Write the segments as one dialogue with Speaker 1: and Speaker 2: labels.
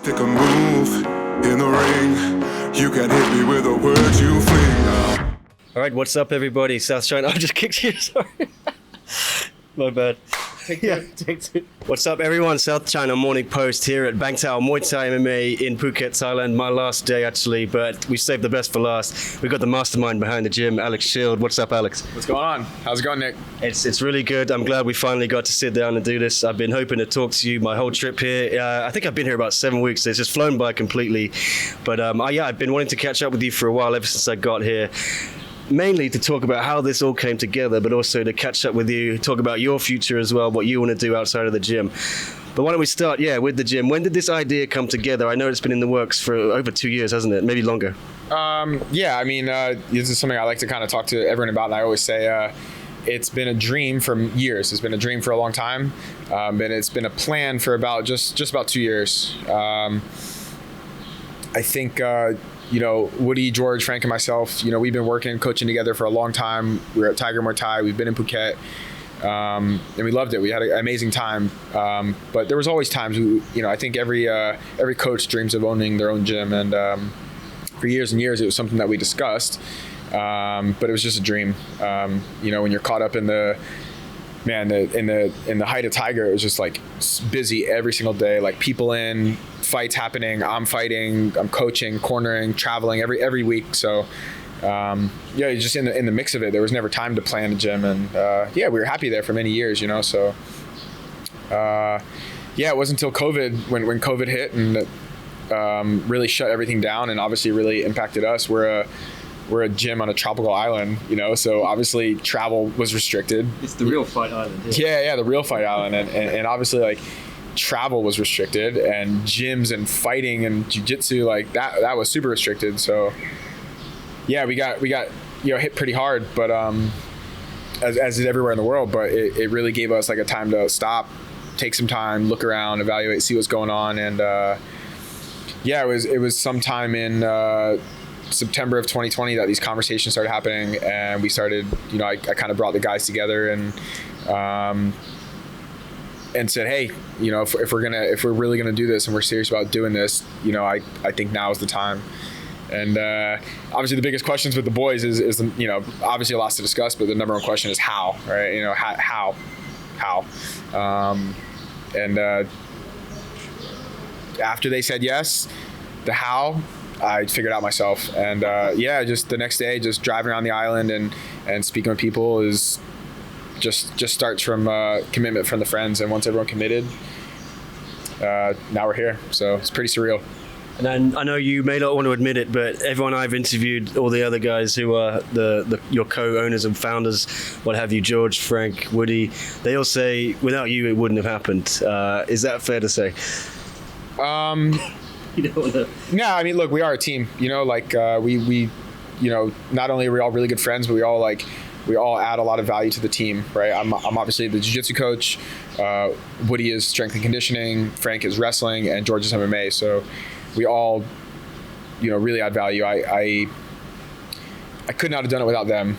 Speaker 1: Pick a move in the ring. You can hit me with a word you fling.
Speaker 2: All right, what's up, everybody? South China. I just kicked you. Sorry, my bad. Take two. What's up, everyone? South China Morning Post here at Bangtao Muay Thai MMA in Phuket, Thailand. My last day, actually, but we saved the best for last. We've got the mastermind behind the gym, Alex Schild. What's up, Alex?
Speaker 3: What's going on? How's it going, Nick?
Speaker 2: It's really good. I'm glad we finally got to sit down and do this. I've been hoping to talk to you my whole trip here. I think I've been here about 7 weeks. It's just flown by completely. But I've been wanting to catch up with you for a while ever since I got here. Mainly to talk about how this all came together, but also to catch up with you, talk about your future as well, what you want to do outside of the gym. But why don't we start, with the gym. When did this idea come together? I know it's been in the works for over 2 years, hasn't it? Maybe longer.
Speaker 3: This is something I like to kind of talk to everyone about, and I always say it's been a dream for years. It's been a dream for a long time, and it's been a plan for about just about 2 years. I think Woody, George, Frank, and myself, we've been coaching together for a long time. We were at Tiger Muay Thai. We've been in Phuket, and we loved it. We had an amazing time. But there was always times, I think every coach dreams of owning their own gym. And for years and years, it was something that we discussed. But it was just a dream. When you're caught up in the height of Tiger, it was just like busy every single day, like people in, fights happening, I'm fighting, I'm coaching, cornering, traveling every week. So just in the mix of it, there was never time to plan a gym, and we were happy there for many years, so it wasn't until COVID, when COVID hit and really shut everything down and obviously really impacted us. We're a gym on a tropical island, so obviously travel was restricted.
Speaker 2: It's the real fight island.
Speaker 3: Yeah, the real fight island. And obviously, like, travel was restricted, and gyms and fighting and jiu-jitsu, like that was super restricted. So we got hit pretty hard, but as did everywhere in the world. But it really gave us like a time to stop, take some time, look around, evaluate, see what's going on. And it was sometime in September of 2020 that these conversations started happening, and we started, I kind of brought the guys together and said, hey, if we're really gonna do this and we're serious about doing this, I think now is the time. And obviously the biggest questions with the boys is obviously a lot to discuss, but the number one question is how, right? How. After they said yes, the how, I figured out myself. And just the next day, just driving around the island and speaking with people is just starts from commitment from the friends. And once everyone committed, now we're here. So it's pretty surreal.
Speaker 2: And I know you may not want to admit it, but everyone I've interviewed, all the other guys who are your co-owners and founders, what have you, George, Frank, Woody, they all say without you it wouldn't have happened. Is that fair to say? You don't want to...
Speaker 3: No, I mean, look, we are a team. We not only are we all really good friends, but we all add a lot of value to the team, right? I'm obviously the jiu-jitsu coach. Woody is strength and conditioning. Frank is wrestling, and George is MMA. So we all, really add value. I could not have done it without them.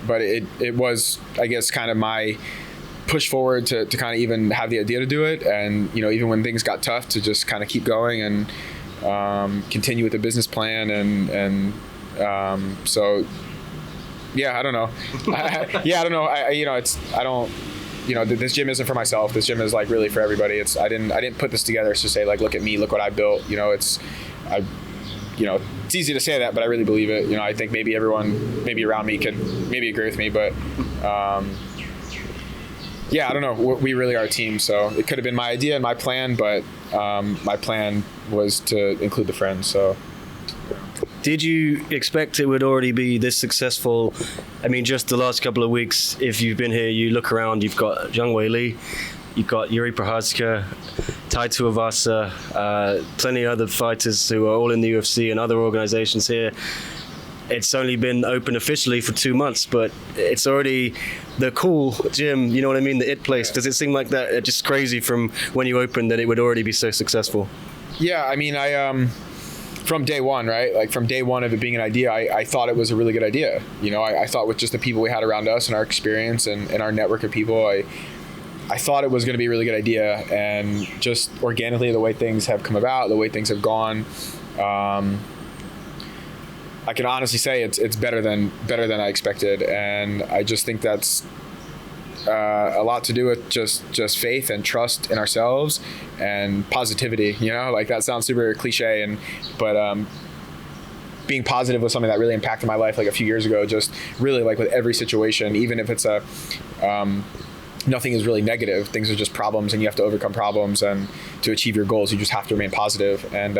Speaker 3: But it was, I guess, kind of my push forward to kind of even have the idea to do it. And, even when things got tough, to just kind of keep going and continue with the business plan. I don't know. This gym isn't for myself. This gym is like really for everybody. I didn't put this together to say like, look at me, look what I built. It's easy to say that, but I really believe it. I think maybe everyone around me could maybe agree with me, but I don't know. We really are a team. So it could have been my idea and my plan, but my plan was to include the friends. So.
Speaker 2: Did you expect it would already be this successful? I mean, just the last couple of weeks, if you've been here, you look around, you've got Zhang Weili, you've got Yuri Prochazka, Tai Tuivasa, plenty of other fighters who are all in the UFC and other organizations here. It's only been open officially for 2 months, but it's already the cool gym, you know what I mean, the it place. Does it seem like that? It's just crazy from when you opened that it would already be so successful?
Speaker 3: Yeah, I mean, from day one, right? Like from day one of it being an idea, I thought it was a really good idea. I thought with just the people we had around us and our experience and our network of people, I thought it was going to be a really good idea, and just organically, the way things have come about, the way things have gone, I can honestly say it's better than I expected, and I just think that's a lot to do with just faith and trust in ourselves and positivity. You know, like that sounds super cliche, but being positive was something that really impacted my life like a few years ago. Just really like with every situation, even if it's nothing is really negative, things are just problems, and you have to overcome problems, and to achieve your goals, you just have to remain positive. And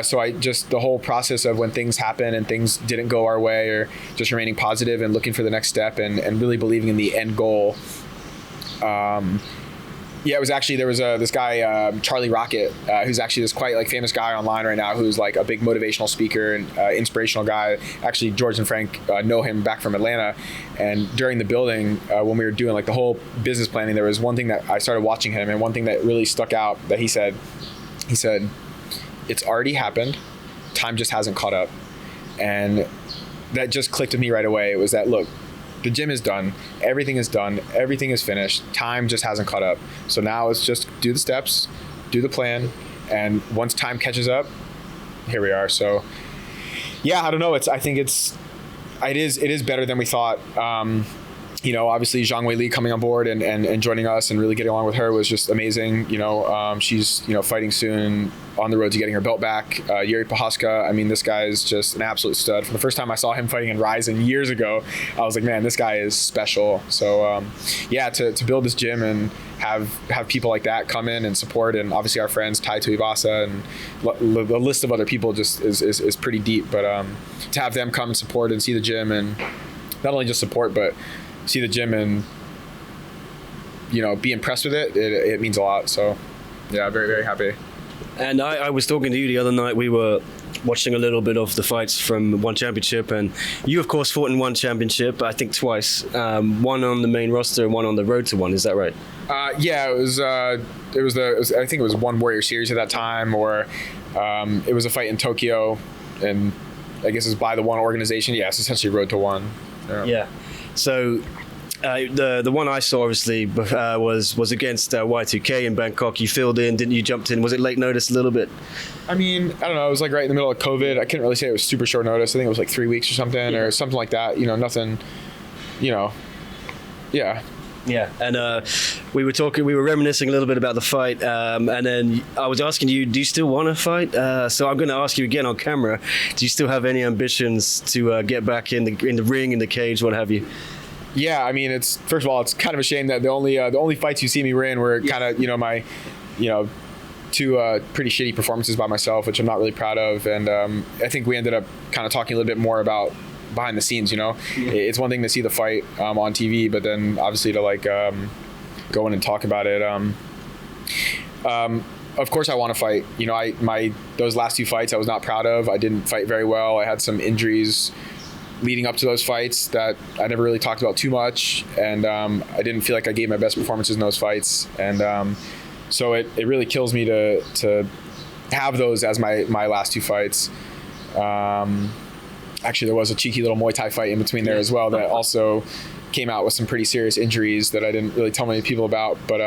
Speaker 3: so I just, the whole process of when things happen and things didn't go our way, or just remaining positive and looking for the next step, and really believing in the end goal. It was actually, there was this guy, Charlie Rocket, who's actually this quite like famous guy online right now, who's like a big motivational speaker and inspirational guy. Actually, George and Frank know him back from Atlanta. And during the building, when we were doing like the whole business planning, there was one thing that I started watching him, and one thing that really stuck out that he said, it's already happened. Time just hasn't caught up. And that just clicked with me right away. It was that, look, the gym is done. Everything is done. Everything is finished. Time just hasn't caught up. So now it's just do the steps, do the plan. And once time catches up, here we are. So yeah, I don't know. I think it is better than we thought. Obviously Zhang Wei Li coming on board and joining us and really getting along with her was just amazing. She's, fighting soon, on the road to getting her belt back. Yuri Prochazka, I mean, this guy is just an absolute stud. From the first time I saw him fighting in Ryzen years ago, I was like, man, this guy is special. So to build this gym and have people like that come in and support, and obviously our friends Tai Tuivasa and the list of other people just is pretty deep. But to have them come and support and see the gym, and not only just support, but see the gym and be impressed with it means a lot. So yeah, very, very happy.
Speaker 2: And I was talking to you the other night. We were watching a little bit of the fights from One Championship, and you of course fought in One Championship, I think twice, one on the main roster and one on the road to one. Is that right?
Speaker 3: It was I think it was One Warrior Series at that time, or it was a fight in Tokyo, and I guess it's by the One organization. Yeah, it's essentially Road to One.
Speaker 2: Yeah. So the one I saw obviously was against Y2K in Bangkok. You filled in, didn't you? Jumped in. Was it late notice a little bit?
Speaker 3: I mean, I don't know. It was like right in the middle of COVID. I couldn't really say it was super short notice. I think it was like 3 weeks or something, or something like that. Nothing. Yeah.
Speaker 2: Yeah, and we were reminiscing a little bit about the fight, and then I was asking you, do you still want to fight? So I'm going to ask you again on camera, do you still have any ambitions to get back in the ring, in the cage, what have you?
Speaker 3: Yeah, I mean, first of all, it's kind of a shame that the only fights you see me win were kind of my two pretty shitty performances by myself, which I'm not really proud of, and I think we ended up kind of talking a little bit more about behind the scenes. It's one thing to see the fight on TV, but then obviously to go in and talk about it. Of course I want to fight. Those last two fights I was not proud of. I didn't fight very well. I had some injuries leading up to those fights that I never really talked about too much, and I didn't feel like I gave my best performances in those fights, and so it really kills me to have those as my last two fights. Actually, there was a cheeky little Muay Thai fight in between there as well that also came out with some pretty serious injuries that I didn't really tell many people about. But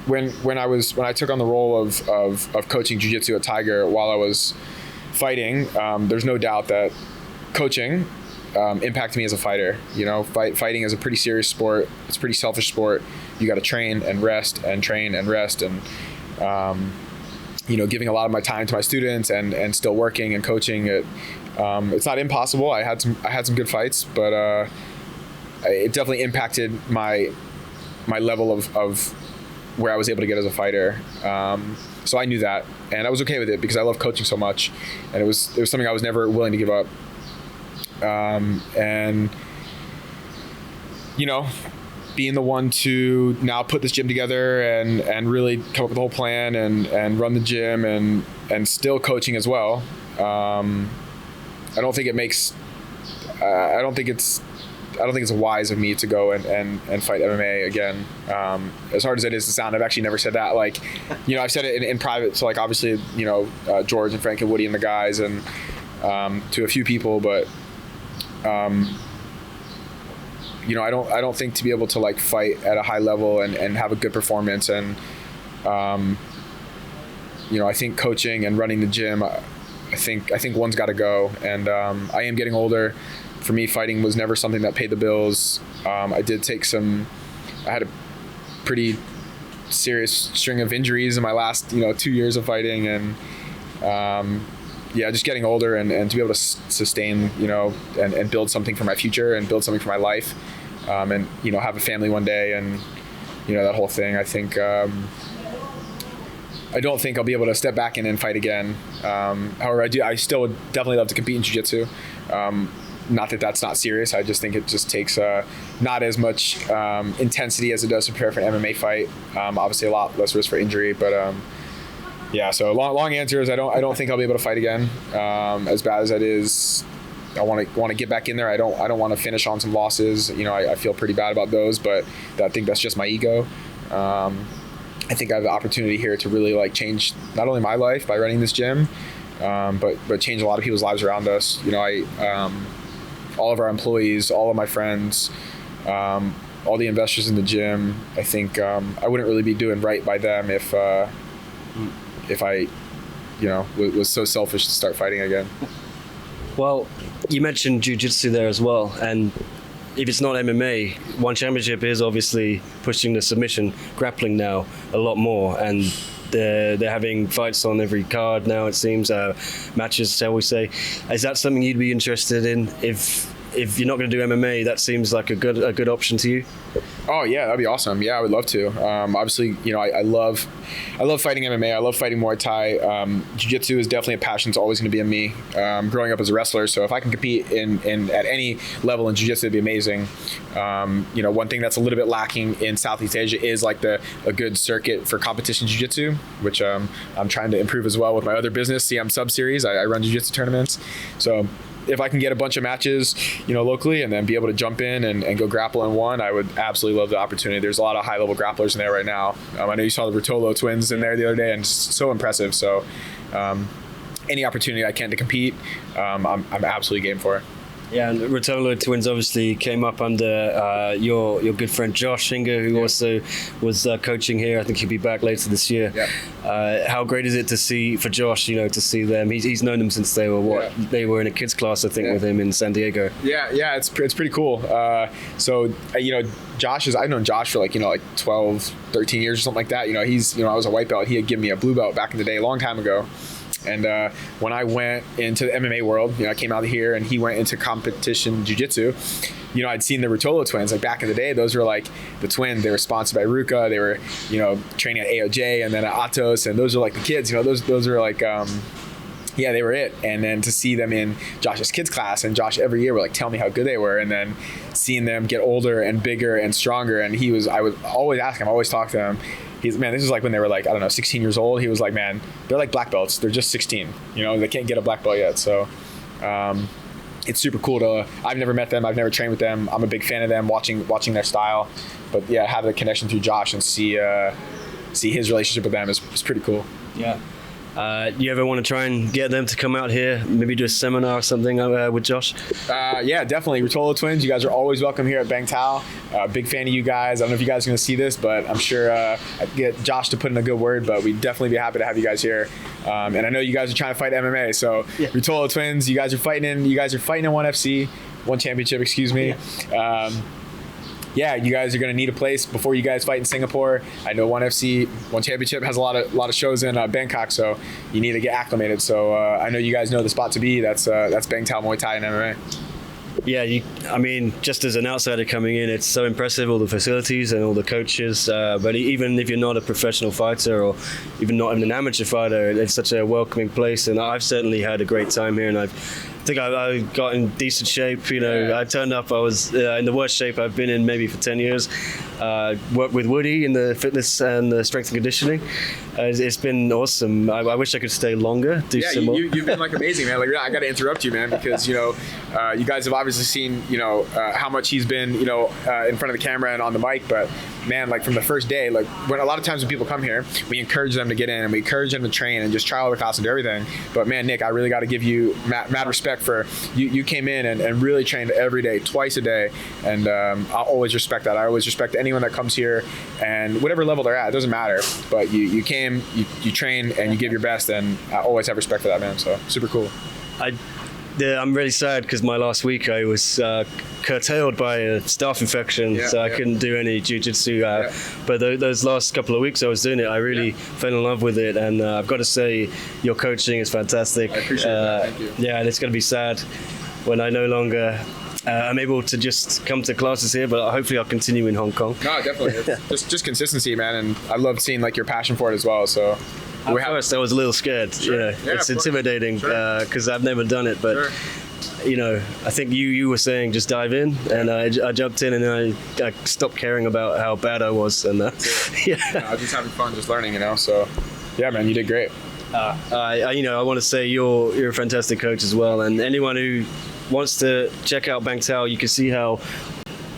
Speaker 3: when I took on the role of coaching jiu-jitsu at Tiger while I was fighting, there's no doubt that coaching impacted me as a fighter. Fighting is a pretty serious sport. It's a pretty selfish sport. You got to train and rest and train and rest, and giving a lot of my time to my students and still working and coaching. It's not impossible. I had some good fights, but it definitely impacted my level of where I was able to get as a fighter. So I knew that, and I was okay with it because I love coaching so much, and it was something I was never willing to give up. Being the one to now put this gym together and really come up with the whole plan and run the gym and still coaching as well. I don't think it's wise of me to go and fight MMA again. As hard as it is to sound, I've actually never said that. I've said it in private. So obviously, George and Frank and Woody and the guys, and to a few people, but I don't think to be able to like fight at a high level and have a good performance and, I think coaching and running the gym, I think one's got to go. And I am getting older. For me, fighting was never something that paid the bills. I had a pretty serious string of injuries in my last 2 years of fighting, and just getting older and to be able to sustain and build something for my future and build something for my life, and have a family one day, and that whole thing. I think I don't think I'll be able to step back in and fight again. However, I still would definitely love to compete in jiu-jitsu. Not that that's not serious. I just think it just takes not as much intensity as it does to prepare for an MMA fight. Obviously, a lot less risk for injury. But so long answer is I don't think I'll be able to fight again. As bad as that is, I want to get back in there. I don't want to finish on some losses. I feel pretty bad about those, but I think that's just my ego. I think I have the opportunity here to really like change not only my life by running this gym, but change a lot of people's lives around us. All of our employees, all of my friends, all the investors in the gym. I think I wouldn't really be doing right by them if I, was so selfish to start fighting again.
Speaker 2: Well, you mentioned jiu-jitsu there as well, and if it's not MMA, One Championship is obviously pushing the submission grappling now a lot more, and they're having fights on every card now, it seems, matches, shall we say. Is that something you'd be interested in? If you're not going to do MMA, that seems like a good option to you.
Speaker 3: Oh yeah, that'd be awesome. Yeah, I would love to. Obviously, I love fighting MMA. I love fighting Muay Thai. Jiu-jitsu is definitely a passion. It's always going to be in me. Growing up as a wrestler, so if I can compete in at any level in jiu-jitsu, it'd be amazing. One thing that's a little bit lacking in Southeast Asia is like a good circuit for competition jiu-jitsu, which I'm trying to improve as well with my other business, CM Sub Series. I run jiu-jitsu tournaments, so if I can get a bunch of matches, locally, and then be able to jump in and go grapple in one, I would absolutely love the opportunity. There's a lot of high-level grapplers in there right now. I know you saw the Rotolo twins in there the other day, and just so impressive. So any opportunity I can to compete, I'm absolutely game for it.
Speaker 2: Yeah, and Rotolo twins obviously came up under your good friend Josh Hinger, who also was coaching here. I think he'll be back later this year. Yeah. How great is it to see for Josh? To see them. He's known them since they were they were in a kids class, I think, with him in San Diego. Yeah,
Speaker 3: it's pretty cool. Josh I've known Josh for like 12, 13 years or something like that. He's I was a white belt. He had given me a blue belt back in the day, a long time ago. And when I went into the MMA world, I came out here and he went into competition jiu-jitsu. I'd seen the Rotolo twins like back in the day. Those were like the twins. They were sponsored by Ruka. They were, training at AOJ and then at Atos. And those are like the kids, those are like, they were it. And then to see them in Josh's kids class, and Josh every year would like tell me how good they were. And then seeing them get older and bigger and stronger. And I would always ask him, always talk to him. This is like when they were like, 16 years old. He was like, man, they're like black belts. They're just 16. They can't get a black belt yet. So it's super cool I've never met them. I've never trained with them. I'm a big fan of them, watching their style. But yeah, have the connection through Josh and see his relationship with them is pretty cool.
Speaker 2: Yeah. You ever want to try and get them to come out here, maybe do a seminar or something with Josh?
Speaker 3: Yeah, definitely. Rotolo twins, you guys are always welcome here at Bangtao. Big fan of you guys. I don't know if you guys are going to see this, but I'm sure I'd get Josh to put in a good word, but we'd definitely be happy to have you guys here. And I know you guys are trying to fight MMA, so Rotolo twins, you guys are fighting in One FC, One Championship, excuse me. You guys are going to need a place before you guys fight in Singapore. I know One FC, One Championship has a lot of shows in Bangkok, so you need to get acclimated. So I know you guys know the spot to be. That's Bangtao Muay Thai and MMA.
Speaker 2: Yeah, just as an outsider coming in, it's so impressive, all the facilities and all the coaches. But even if you're not a professional fighter or even not even an amateur fighter, it's such a welcoming place. And I've certainly had a great time here, and I think I got in decent shape. I turned up, I was in the worst shape I've been in maybe for 10 years. Worked with Woody in the fitness and the strength and conditioning. It's been awesome. I wish I could stay longer, do some more.
Speaker 3: You've been like amazing, man. Like, I got to interrupt you, man, because you guys have obviously seen how much he's been in front of the camera and on the mic, but man, like from the first day, like when a lot of times when people come here, we encourage them to get in and we encourage them to train and just try all the classes and do everything. But man, Nick, I really got to give you mad respect for you came in and really trained every day, twice a day. And I'll always respect that. I always respect anyone that comes here and whatever level they're at, it doesn't matter. But you came, you train and you give your best, and I always have respect for that, man. So super cool.
Speaker 2: I'm really sad because my last week I was curtailed by a staph infection, so I couldn't do any jiu-jitsu. But those last couple of weeks I was doing it, I really fell in love with it, and I've got to say your coaching is fantastic.
Speaker 3: I appreciate that. Thank you.
Speaker 2: Yeah, and it's going to be sad when I no longer I'm able to just come to classes here, but hopefully I'll continue in Hong Kong.
Speaker 3: No, definitely. just consistency, man, and I love seeing like your passion for it as well. So.
Speaker 2: At first, I was a little scared.
Speaker 3: Sure.
Speaker 2: You know,
Speaker 3: Yeah,
Speaker 2: it's intimidating because I've never done it. But you know, I think you were saying just dive in, and I jumped in, and then I stopped caring about how bad I was. And
Speaker 3: I was just having fun, just learning. You know, so yeah, man, you did great.
Speaker 2: I want to say you're a fantastic coach as well, and anyone who wants to check out Bangtao, you can see how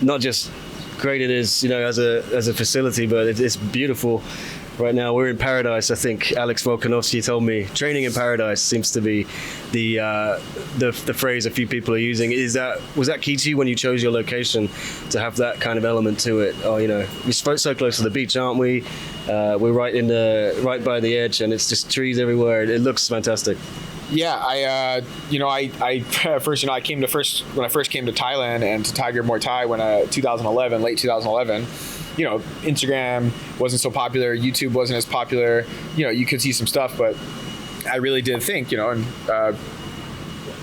Speaker 2: not just great it is, you know, as a facility, but it's beautiful. Right now we're in paradise. I think Alex Volkanovski told me training in paradise seems to be the phrase a few people are using. Was that key to you when you chose your location to have that kind of element to it? Oh, you know, we're so close to the beach, aren't we? We're right by the edge, and it's just trees everywhere. It looks fantastic.
Speaker 3: Yeah, I first, when I came to Thailand and to Tiger Muay Thai late 2011. You know, Instagram wasn't so popular, YouTube wasn't as popular. You know, you could see some stuff, but I really did think, you know, and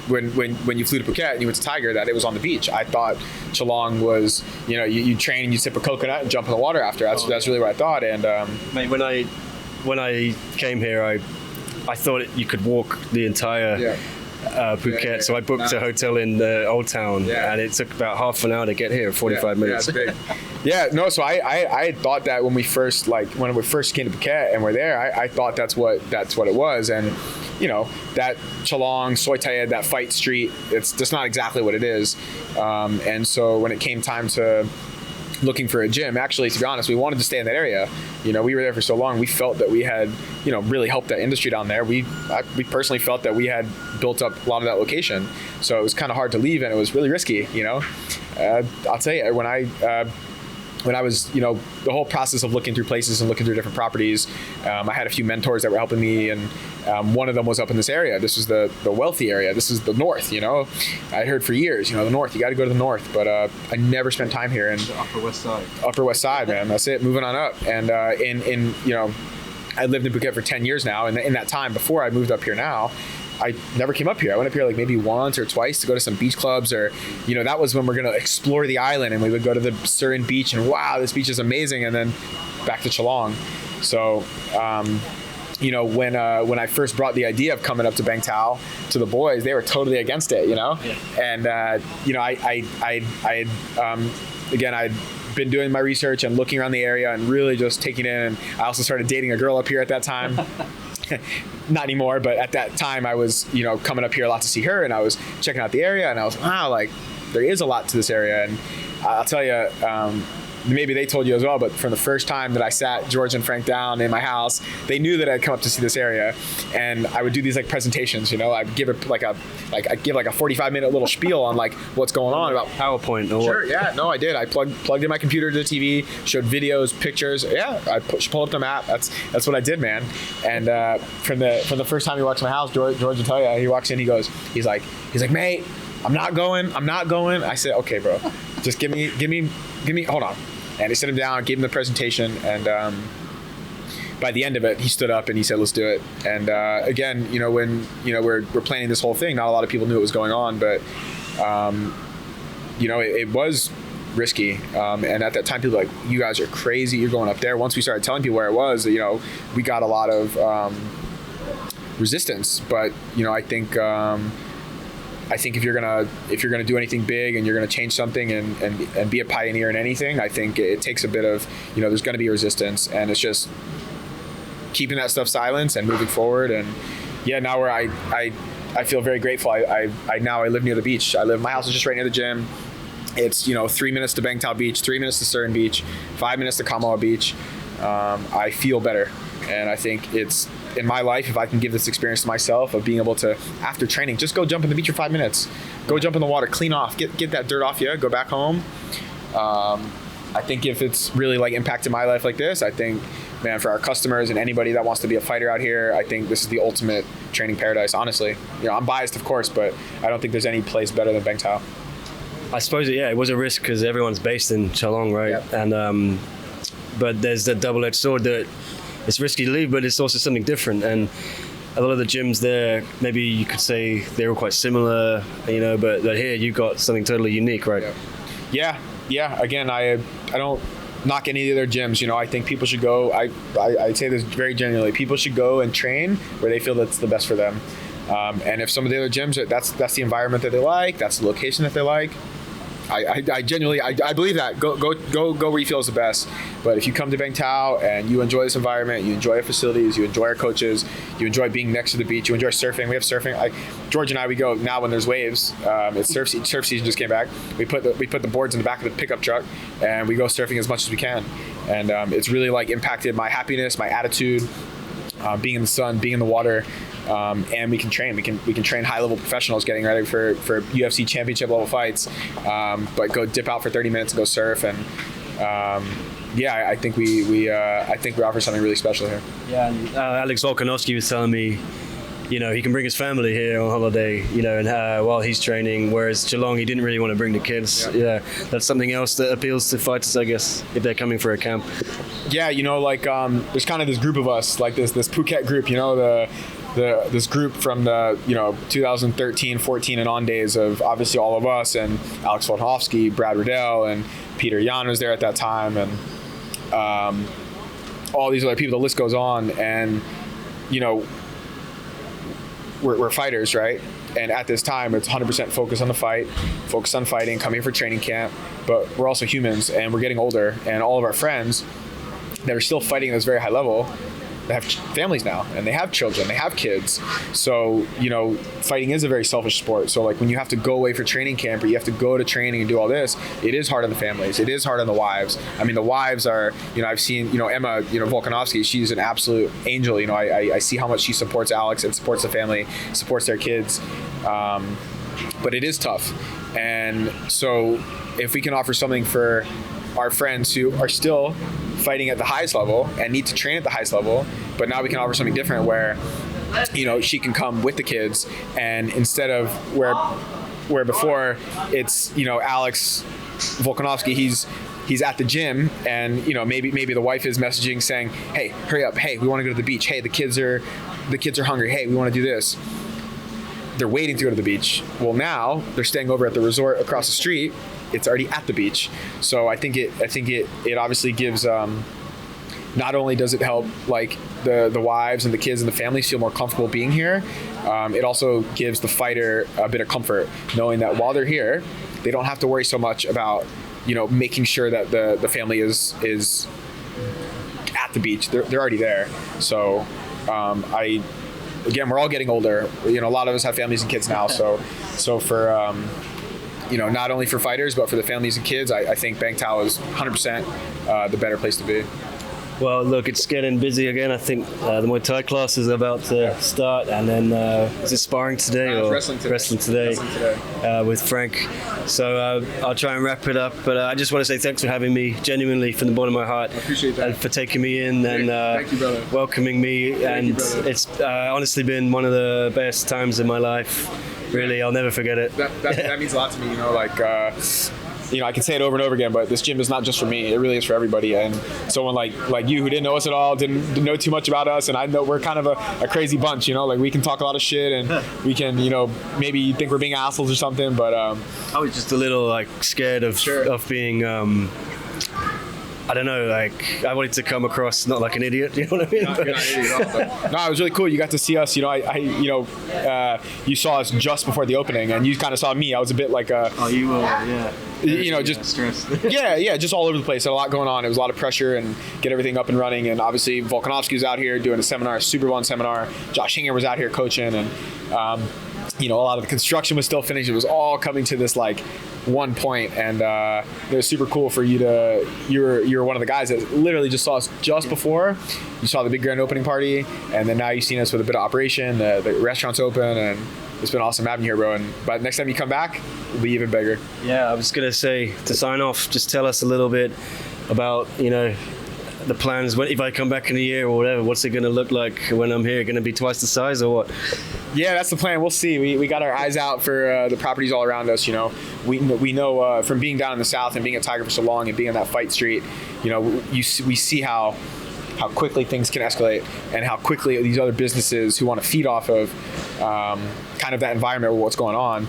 Speaker 3: when you flew to Phuket and you went to Tiger, that it was on the beach. I thought Chalong was, you know, you train and you sip a coconut and jump in the water after. That's really what I thought. And
Speaker 2: mate, when I came here, I thought you could walk the entire Phuket, so I booked a hotel in the Old Town, and it took about half an hour to get here, 45 minutes.
Speaker 3: Yeah, so I thought that when we first came to Phuket and we're there, I thought that's what it was, and you know, that Chalong, Soi Tayed, that fight street, it's just not exactly what it is, and so when it came time to looking for a gym, actually, to be honest, we wanted to stay in that area. You know, we were there for so long, we felt that we had, you know, really helped that industry down there. We personally felt that we had built up a lot of that location, so it was kind of hard to leave, and it was really risky, you know. I'll tell you, when I was, you know, the whole process of looking through places and looking through different properties, I had a few mentors that were helping me, and one of them was up in this area. This was the wealthy area. This is the north, you know. I heard for years, you know, the north, you got to go to the north, but I never spent time here. And
Speaker 4: Upper West Side.
Speaker 3: Upper West Side, man. That's it, moving on up. And in you know, I lived in Phuket for 10 years now, and in that time, before I moved up here now, I never came up here. I went up here like maybe once or twice to go to some beach clubs, or, you know, that was when we're going to explore the island, and we would go to the Surin beach and wow, this beach is amazing. And then back to Chalong. So, you know, when I first brought the idea of coming up to Bangtao to the boys, they were totally against it, you know? Yeah. And, you know, I'd been doing my research and looking around the area and really just taking in, and I also started dating a girl up here at that time. Not anymore, but at that time I was, you know, coming up here a lot to see her, and I was checking out the area, and I was, wow, like there is a lot to this area. And I'll tell you, maybe they told you as well, but from the first time that I sat George and Frank down in my house, they knew that I'd come up to see this area, and I would do these like presentations, you know, I'd give it like a 45-minute little spiel on like what's going on about
Speaker 2: PowerPoint or
Speaker 3: Sure,
Speaker 2: what?
Speaker 3: yeah, no, I did. I plugged in my computer to the TV, showed videos, pictures. Yeah, I pulled up the map. That's what I did, man. And from the first time he walks in my house, George will tell you, he walks in, he's like, mate, I'm not going. I said, okay, bro, just give me, hold on. And I set him down, gave him the presentation, and by the end of it, he stood up and he said, let's do it. And again, you know, when, you know, we're planning this whole thing, not a lot of people knew what was going on, but you know, it was risky. And at that time, people were like, you guys are crazy, you're going up there. Once we started telling people where it was, you know, we got a lot of resistance. But, you know, I think if you're gonna do anything big and you're gonna change something and be a pioneer in anything, I think it takes a bit of, you know, there's gonna be resistance, and it's just keeping that stuff silent and moving forward. And yeah, now where I feel very grateful. I now live near the beach. My house is just right near the gym, It's 3 minutes to Bangtao Beach, 3 minutes to Stern Beach, 5 minutes to Kamoa Beach. I feel better, and I think it's in my life, if I can give this experience to myself of being able to, after training, just go jump in the beach for 5 minutes, go jump in the water, clean off, get that dirt off you, go back home. I think if it's really like impacted my life like this, I think, man, for our customers and anybody that wants to be a fighter out here, I think this is the ultimate training paradise, honestly. I'm biased, of course, but I don't think there's any place better than Bangtao.
Speaker 2: I suppose, it was a risk because everyone's based in Chalong, right?
Speaker 3: Yep.
Speaker 2: And but there's that double-edged sword that it's risky to leave, but it's also something different. And a lot of the gyms there, maybe you could say they were quite similar, but here you got something totally unique, right?
Speaker 3: Yeah. Again, I don't knock any of their gyms. I think people should go. I say this very genuinely. People should go and train where they feel that's the best for them. And if some of the other gyms, that's the environment that they like, that's the location that they like. I genuinely believe that. Go where you feel is the best. But if you come to Bangtao and you enjoy this environment, you enjoy our facilities, you enjoy our coaches, you enjoy being next to the beach, you enjoy surfing. We have surfing. George and I, we go now when there's waves. It's surf season just came back. We put the boards in the back of the pickup truck and we go surfing as much as we can. And it's really like impacted my happiness, my attitude, being in the sun, being in the water. And we can train. We can train high-level professionals getting ready for UFC championship-level fights. But go dip out for 30 minutes and go surf. And I think we offer something really special here.
Speaker 2: Yeah, and Alex Volkanovski was telling me, he can bring his family here on holiday, and while he's training, whereas Geelong, he didn't really want to bring the kids. Yeah, that's something else that appeals to fighters, I guess, if they're coming for a camp. Yeah,
Speaker 3: there's kind of this group of us, like this Phuket group, this group from the 2013, 14 and on days of obviously all of us and Alex Volkanovski, Brad Riddell, and Peter Yan was there at that time, and all these other people. The list goes on, and we're fighters, right? And at this time, it's 100% focus on the fight, focus on fighting, coming for training camp. But we're also humans, and we're getting older, and all of our friends that are still fighting at this very high level, they have families now, and they have children, they have kids. So, fighting is a very selfish sport. So, like, when you have to go away for training camp or you have to go to training and do all this, it is hard on the families. It is hard on the wives. I mean, the wives are, I've seen, Emma, Volkanovski, she's an absolute angel. I see how much she supports Alex and supports the family, supports their kids. But it is tough. And so if we can offer something for our friends who are still fighting at the highest level and need to train at the highest level, but now we can offer something different where she can come with the kids, and instead of where before it's Alex Volkanovski, he's at the gym, and maybe the wife is messaging saying, hey, hurry up, hey, we want to go to the beach, hey, the kids are hungry, hey, we want to do this. They're waiting to go to the beach. Well, now they're staying over at the resort across the street. It's already at the beach. So I think it obviously gives, not only does it help like the wives and the kids and the families feel more comfortable being here, it also gives the fighter a bit of comfort knowing that while they're here, they don't have to worry so much about, making sure that the family is at the beach. They're already there. So again, we're all getting older. A lot of us have families and kids now. So for not only for fighters, but for the families and kids, I think Bangtao is 100% the better place to be.
Speaker 2: Well, look, it's getting busy again. I think the Muay Thai class is about to start, and then is it sparring today or
Speaker 3: wrestling today
Speaker 2: with Frank? So I'll try and wrap it up. But I just want to say thanks for having me, genuinely from the bottom of my heart.
Speaker 3: I appreciate that.
Speaker 2: And for taking me in and
Speaker 3: Thank you, brother.
Speaker 2: welcoming me.
Speaker 3: Thank you, brother.
Speaker 2: It's honestly been one of the best times in my life. Really, I'll never forget it.
Speaker 3: That means a lot to me. I can say it over and over again, but this gym is not just for me. It really is for everybody. And someone like you who didn't know us at all, didn't know too much about us, and I know we're kind of a crazy bunch. We can talk a lot of shit, and we can, maybe you think we're being assholes or something, but
Speaker 2: I was just a little scared of being. I don't know, I wanted to come across not like an idiot, you know what I mean?
Speaker 3: You're not an idiot at all, but no, it was really cool. You got to see us, you saw us just before the opening, and you kind of saw me. I was a bit like
Speaker 2: you were, yeah.
Speaker 3: Just
Speaker 2: stress.
Speaker 3: just all over the place. Had a lot going on. It was a lot of pressure and get everything up and running. And obviously Volkanovski was out here doing a seminar, a super fun seminar. Josh Hinger was out here coaching, and a lot of the construction was still finished. It was all coming to this like one point, and it was super cool for you to. You're one of the guys that literally just saw us just before. You saw the big grand opening party, and then now you've seen us with a bit of operation. The restaurant's open, and it's been awesome having you here, bro. But next time you come back, it'll be even bigger.
Speaker 2: Yeah, I was gonna say, to sign off, just tell us a little bit about the plans. If I come back in a year or whatever, what's it gonna look like when I'm here? Gonna be twice the size or what?
Speaker 3: Yeah, that's the plan. We'll see. We got our eyes out for the properties all around us. We know from being down in the South and being a Tiger for so long and being on that fight street, we see how quickly things can escalate, and how quickly these other businesses who want to feed off of kind of that environment with what's going on,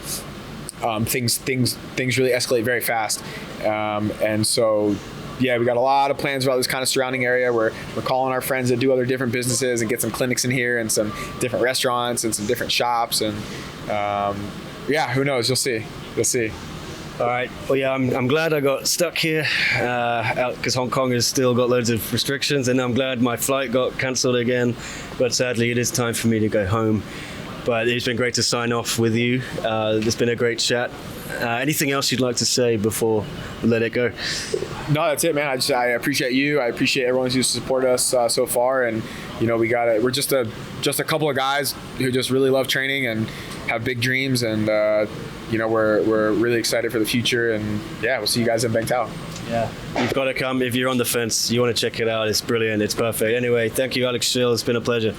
Speaker 3: things really escalate very fast, and so. Yeah, we got a lot of plans about this kind of surrounding area. We're calling our friends that do other different businesses and get some clinics in here and some different restaurants and some different shops. And who knows? You'll see.
Speaker 2: All right. Well, yeah, I'm glad I got stuck here because Hong Kong has still got loads of restrictions, and I'm glad my flight got cancelled again. But sadly, it is time for me to go home. But it's been great to sign off with you. It's been a great chat. Anything else you'd like to say before we let it go?
Speaker 3: No, that's it, man. I appreciate you. I appreciate everyone who's supported us so far, and we're just a couple of guys who just really love training and have big dreams, and we're really excited for the future. And yeah, we'll see you guys in Bangtao.
Speaker 2: Yeah, you've got to come if you're on the fence. You want to check it out. It's brilliant. It's perfect. Anyway, thank you, Alex Schild. It's been a pleasure.